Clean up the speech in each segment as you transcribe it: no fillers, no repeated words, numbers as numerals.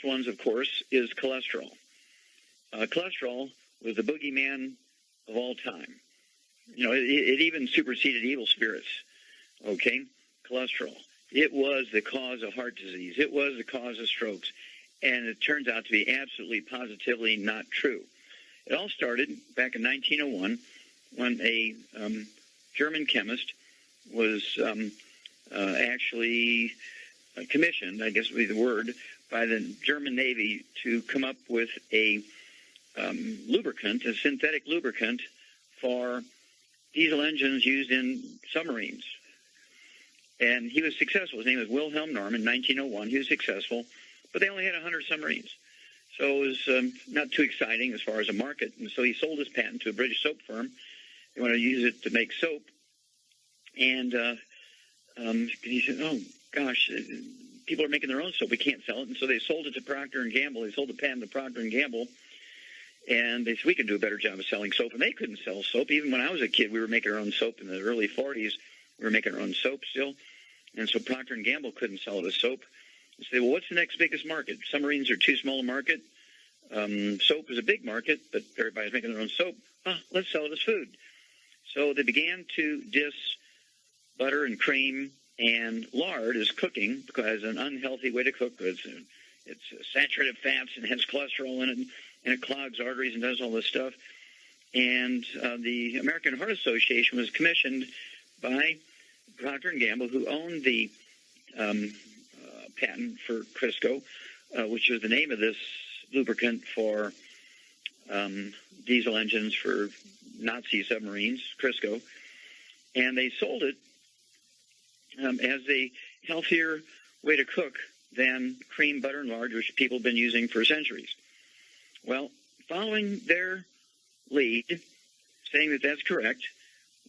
ones, of course, is cholesterol. Cholesterol was the boogeyman of all time. It even superseded evil spirits. Okay, cholesterol. It was the cause of heart disease. It was the cause of strokes. And it turns out to be absolutely, positively not true. It all started back in 1901 when a German chemist was actually commissioned, I guess would be the word, by the German Navy to come up with a lubricant, a synthetic lubricant for diesel engines used in submarines. And he was successful. His name was Wilhelm Norm in 1901. He was successful, but they only had 100 submarines. So it was not too exciting as far as a market. And so he sold his patent to a British soap firm. They wanted to use it to make soap. And he said, oh, gosh, people are making their own soap. We can't sell it. And so they sold it to Procter & Gamble. They sold the patent to Procter & Gamble. And they said, we can do a better job of selling soap. And they couldn't sell soap. Even when I was a kid, we were making our own soap in the early 40s. We were making our own soap still. And so Procter & Gamble couldn't sell it as soap. They said, well, what's the next biggest market? Submarines are too small a market. Soap is a big market, but everybody's making their own soap. Let's sell it as food. So they began to diss butter and cream and lard as cooking because an unhealthy way to cook. It's saturated fats and has cholesterol in it, and it clogs arteries and does all this stuff. And the American Heart Association was commissioned by Procter & Gamble, who owned the patent for Crisco, which was the name of this lubricant for diesel engines for Nazi submarines, Crisco. And they sold it as a healthier way to cook than cream, butter, and lard, which people have been using for centuries. Well, following their lead, saying that that's correct,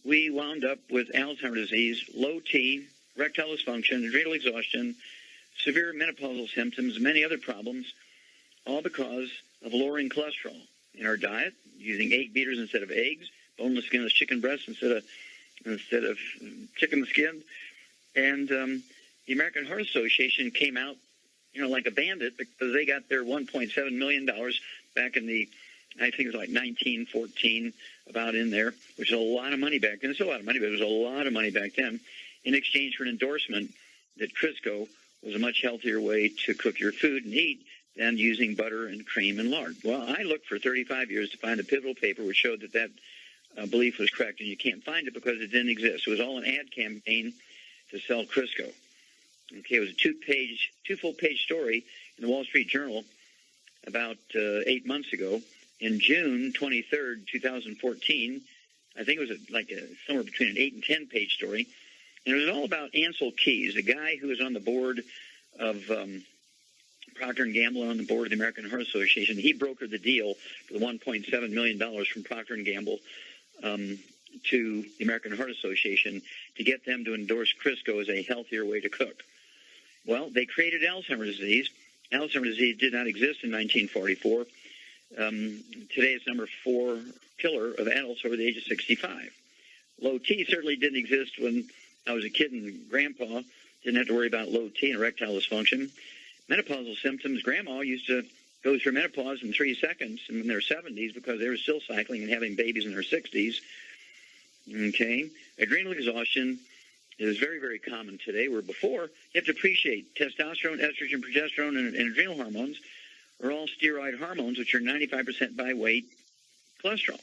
we wound up with Alzheimer's disease, low T, erectile dysfunction, adrenal exhaustion, severe menopausal symptoms, many other problems, all because of lowering cholesterol in our diet, using egg beaters instead of eggs, boneless, skinless chicken breasts instead of chicken skin. And the American Heart Association came out, like a bandit because they got their $1.7 million back in the, I think it was like 1914, about in there, which is a lot of money back then. It's a lot of money, but it was a lot of money back then, in exchange for an endorsement that Crisco was a much healthier way to cook your food and eat than using butter and cream and lard. Well, I looked for 35 years to find a pivotal paper which showed that belief was correct, and you can't find it because it didn't exist. It was all an ad campaign to sell Crisco. Okay, it was a two full-page story in the Wall Street Journal about 8 months ago. In June 23rd, 2014, I think it was somewhere between an 8 and 10-page story, and it was all about Ansel Keys, the guy who was on the board of Procter & Gamble, on the board of the American Heart Association. He brokered the deal for the $1.7 million from Procter & Gamble to the American Heart Association to get them to endorse Crisco as a healthier way to cook. Well, they created Alzheimer's disease. Alzheimer's disease did not exist in 1944. Today it's number 4 killer of adults over the age of 65. Low T certainly didn't exist when I was a kid, and Grandpa didn't have to worry about low T and erectile dysfunction. Menopausal symptoms, Grandma used to go through menopause in 3 seconds in their 70s because they were still cycling and having babies in their 60s. Okay. Adrenal exhaustion is very, very common today, where before you have to appreciate testosterone, estrogen, progesterone, and adrenal hormones are all steroid hormones, which are 95% by weight cholesterol.